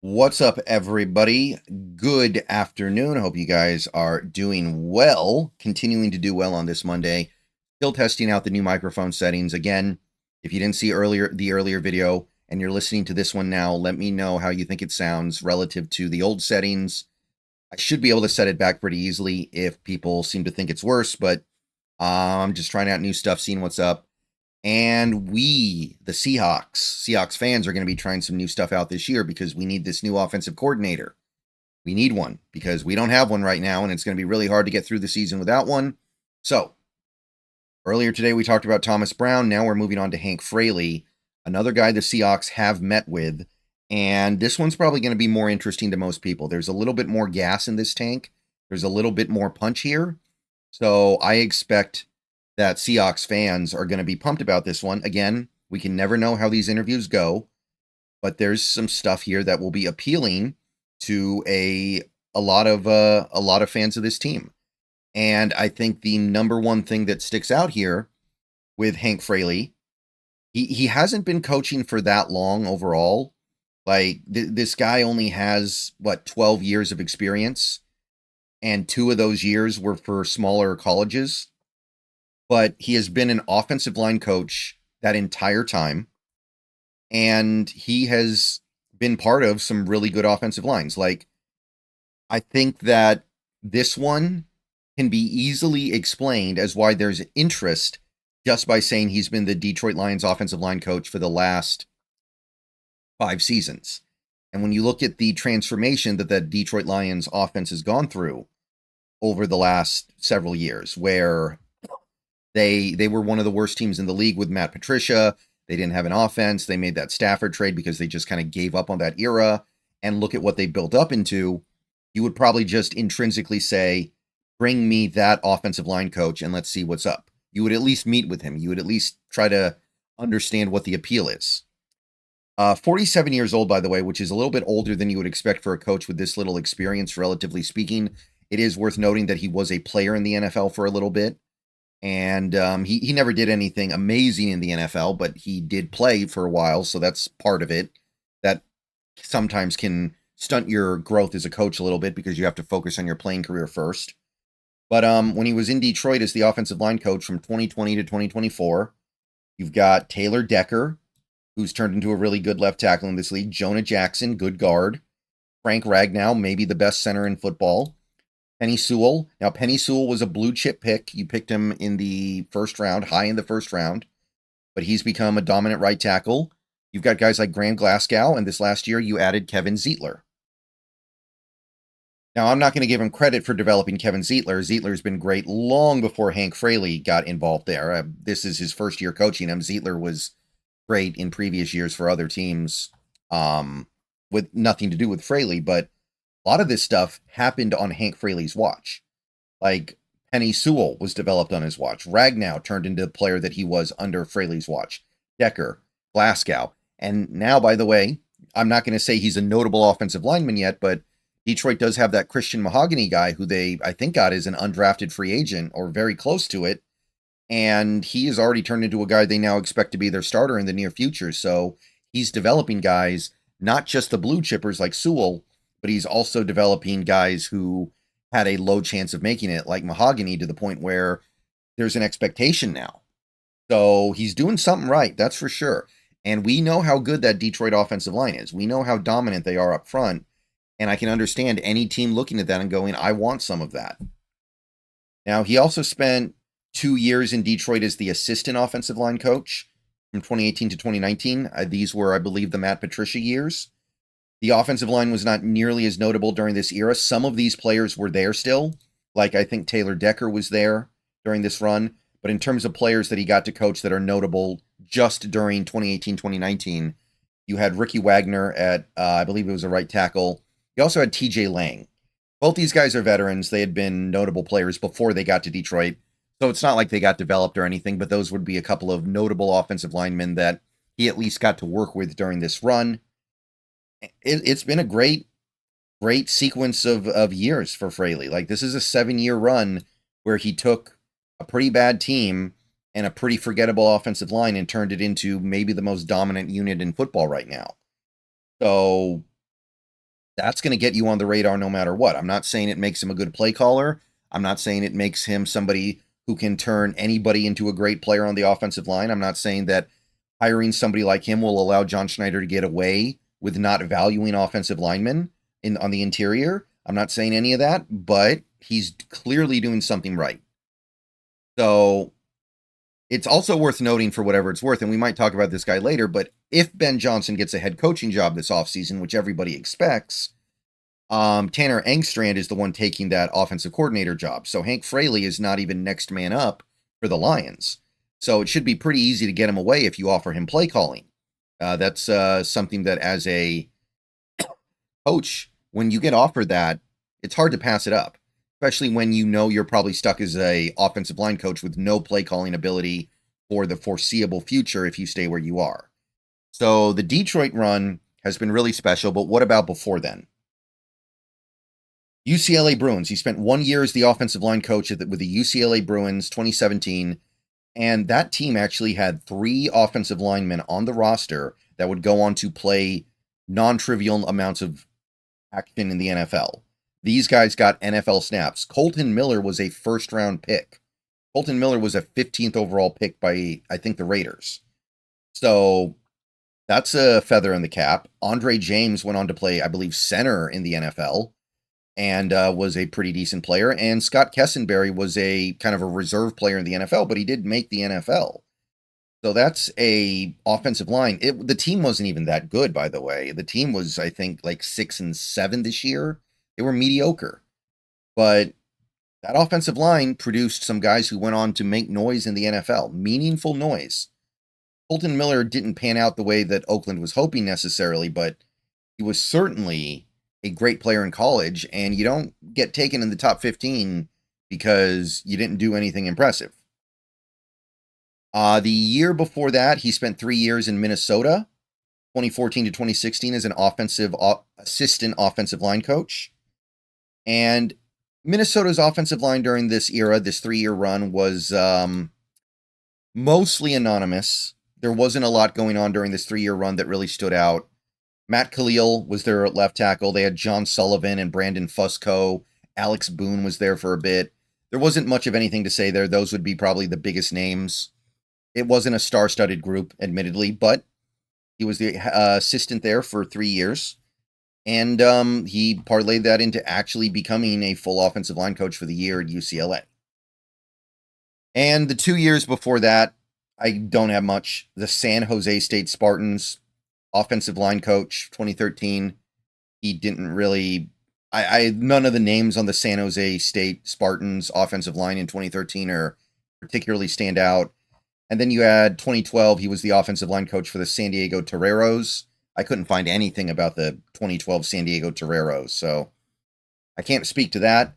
What's up, everybody? Good afternoon. I hope you guys are doing well, continuing to do well on this Monday. Still testing out the new microphone settings. Again, if you didn't see the earlier video and you're listening to this one now, let me know how you think it sounds relative to the old settings. I should be able to set it back pretty easily if people seem to think it's worse, but I'm just trying out new stuff, seeing what's up. And we, the Seahawks fans, are going to be trying some new stuff out this year because we need this new offensive coordinator. We need one because we don't have one right now, and it's going to be really hard to get through the season without one. So, earlier today we talked about Thomas Brown. Now we're moving on to Hank Fraley, another guy the Seahawks have met with. And this one's probably going to be more interesting to most people. There's a little bit more gas in this tank. There's a little bit more punch here. So I expect that Seahawks fans are going to be pumped about this one. Again, we can never know how these interviews go, but there's some stuff here that will be appealing to a lot of fans of this team. And I think the number one thing that sticks out here with Hank Fraley, he hasn't been coaching for that long overall. Like this guy only has 12 years of experience, and 2 of those years were for smaller colleges. But he has been an offensive line coach that entire time, and he has been part of some really good offensive lines. Like, I think that this one can be easily explained as why there's interest just by saying he's been the Detroit Lions offensive line coach for the last 5 seasons. And when you look at the transformation that the Detroit Lions offense has gone through over the last several years, where they were one of the worst teams in the league with Matt Patricia. They didn't have an offense. They made that Stafford trade because they just kind of gave up on that era. And look at what they built up into. You would probably just intrinsically say, bring me that offensive line coach and let's see what's up. You would at least meet with him. You would at least try to understand what the appeal is. 47 years old, by the way, which is a little bit older than you would expect for a coach with this little experience, relatively speaking. It is worth noting that he was a player in the NFL for a little bit. And he never did anything amazing in the NFL, but he did play for a while, so that's part of it. That sometimes can stunt your growth as a coach a little bit because you have to focus on your playing career first. But when he was in Detroit as the offensive line coach from 2020 to 2024, you've got Taylor Decker, who's turned into a really good left tackle in this league, Jonah Jackson, good guard, Frank Ragnow, maybe the best center in football, Penei Sewell. Now, Penei Sewell was a blue chip pick. You picked him in the first round, high in the first round, but he's become a dominant right tackle. You've got guys like Graham Glasgow, and this last year you added Kevin Zeitler. Now, I'm not going to give him credit for developing Kevin Zeitler. Zeitler's been great long before Hank Fraley got involved there. This is his first year coaching him. Zeitler was great in previous years for other teams with nothing to do with Fraley, but a lot of this stuff happened on Hank Fraley's watch. Like, Penei Sewell was developed on his watch. Ragnow turned into the player that he was under Fraley's watch. Decker, Glasgow. And now, by the way, I'm not going to say he's a notable offensive lineman yet, but Detroit does have that Christian Mahogany guy who they, I think, got as an undrafted free agent or very close to it. And he has already turned into a guy they now expect to be their starter in the near future. So he's developing guys, not just the blue chippers like Sewell, but he's also developing guys who had a low chance of making it, like Mahogany, to the point where there's an expectation now. So he's doing something right, that's for sure. And we know how good that Detroit offensive line is. We know how dominant they are up front. And I can understand any team looking at that and going, I want some of that. Now, he also spent 2 years in Detroit as the assistant offensive line coach from 2018 to 2019. These were, I believe, the Matt Patricia years. The offensive line was not nearly as notable during this era. Some of these players were there still. Like, I think Taylor Decker was there during this run. But in terms of players that he got to coach that are notable just during 2018-2019, you had Ricky Wagner at, I believe it was a right tackle. You also had TJ Lang. Both these guys are veterans. They had been notable players before they got to Detroit. So it's not like they got developed or anything, but those would be a couple of notable offensive linemen that he at least got to work with during this run. It's been a great sequence of years for Fraley. Like, this is a 7-year run where he took a pretty bad team and a pretty forgettable offensive line and turned it into maybe the most dominant unit in football right now. So that's going to get you on the radar no matter what. I'm not saying it makes him a good play caller. I'm not saying it makes him somebody who can turn anybody into a great player on the offensive line. I'm not saying that hiring somebody like him will allow John Schneider to get away with not valuing offensive linemen on the interior. I'm not saying any of that, but he's clearly doing something right. So it's also worth noting, for whatever it's worth, and we might talk about this guy later, but if Ben Johnson gets a head coaching job this offseason, which everybody expects, Tanner Engstrand is the one taking that offensive coordinator job. So Hank Fraley is not even next man up for the Lions. So it should be pretty easy to get him away if you offer him play calling. That's something that, as a coach, when you get offered that, it's hard to pass it up, especially when you know you're probably stuck as a offensive line coach with no play calling ability for the foreseeable future if you stay where you are. So the Detroit run has been really special, but what about before then? UCLA Bruins. He spent 1 year as the offensive line coach with the UCLA Bruins, 2017. And that team actually had 3 offensive linemen on the roster that would go on to play non-trivial amounts of action in the NFL. These guys got NFL snaps. Colton Miller was a first-round pick. Colton Miller was a 15th overall pick by, I think, the Raiders. So that's a feather in the cap. Andre James went on to play, I believe, center in the NFL and was a pretty decent player. And Scott Kessenberry was a kind of a reserve player in the NFL, but he did make the NFL. So that's a offensive line. The team wasn't even that good, by the way. The team was, I think, like 6-7 this year. They were mediocre. But that offensive line produced some guys who went on to make noise in the NFL, meaningful noise. Colton Miller didn't pan out the way that Oakland was hoping necessarily, but he was certainly a great player in college, and you don't get taken in the top 15 because you didn't do anything impressive. The year before that, he spent 3 years in Minnesota, 2014 to 2016, as an assistant offensive line coach. And Minnesota's offensive line during this era, this 3-year run, was mostly anonymous. There wasn't a lot going on during this 3-year run that really stood out. Matt Khalil was there at left tackle. They had John Sullivan and Brandon Fusco. Alex Boone was there for a bit. There wasn't much of anything to say there. Those would be probably the biggest names. It wasn't a star-studded group, admittedly, but he was the assistant there for 3 years. And he parlayed that into actually becoming a full offensive line coach for the year at UCLA. And the 2 years before that, I don't have much. The San Jose State Spartans offensive line coach, 2013. He didn't really... none of the names on the San Jose State Spartans offensive line in 2013 are particularly stand out. And then you had 2012, he was the offensive line coach for the San Diego Toreros. I couldn't find anything about the 2012 San Diego Toreros, so I can't speak to that.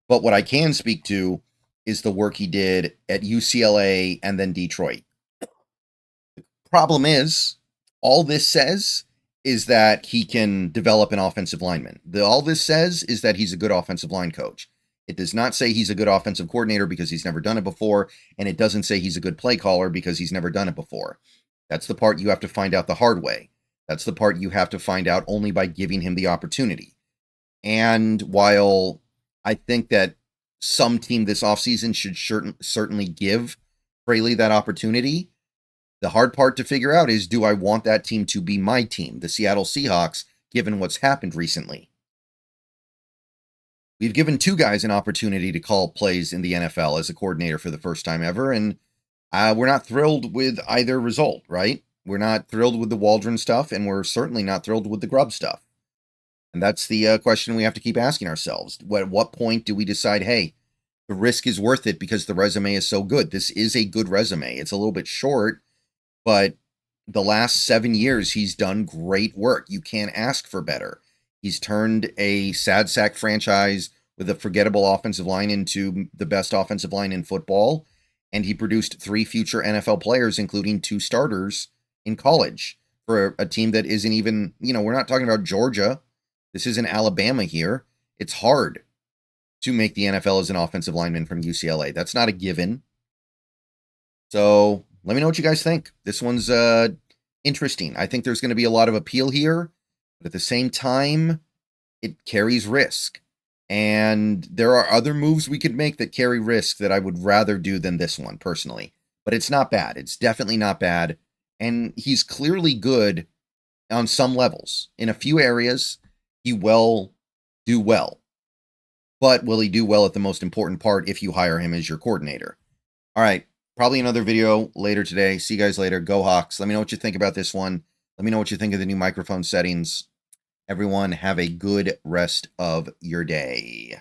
But what I can speak to is the work he did at UCLA and then Detroit. The problem is, all this says is that he can develop an offensive lineman. All this says is that he's a good offensive line coach. It does not say he's a good offensive coordinator because he's never done it before, and it doesn't say he's a good play caller because he's never done it before. That's the part you have to find out the hard way. That's the part you have to find out only by giving him the opportunity. And while I think that some team this offseason should certainly give Fraley that opportunity, the hard part to figure out is, do I want that team to be my team, the Seattle Seahawks, given what's happened recently? We've given 2 guys an opportunity to call plays in the NFL as a coordinator for the first time ever, and we're not thrilled with either result, right? We're not thrilled with the Waldron stuff, and we're certainly not thrilled with the Grubb stuff. And that's the question we have to keep asking ourselves. At what point do we decide, hey, the risk is worth it because the resume is so good? This is a good resume. It's a little bit short, but the last 7 years, he's done great work. You can't ask for better. He's turned a sad sack franchise with a forgettable offensive line into the best offensive line in football. And he produced 3 future NFL players, including 2 starters in college for a team that isn't even, we're not talking about Georgia. This isn't Alabama here. It's hard to make the NFL as an offensive lineman from UCLA. That's not a given. So let me know what you guys think. This one's interesting. I think there's going to be a lot of appeal here. But at the same time, it carries risk. And there are other moves we could make that carry risk that I would rather do than this one, personally. But it's not bad. It's definitely not bad. And he's clearly good on some levels. In a few areas, he will do well. But will he do well at the most important part if you hire him as your coordinator? All right, probably another video later today. See you guys later. Go Hawks. Let me know what you think about this one. Let me know what you think of the new microphone settings. Everyone, have a good rest of your day.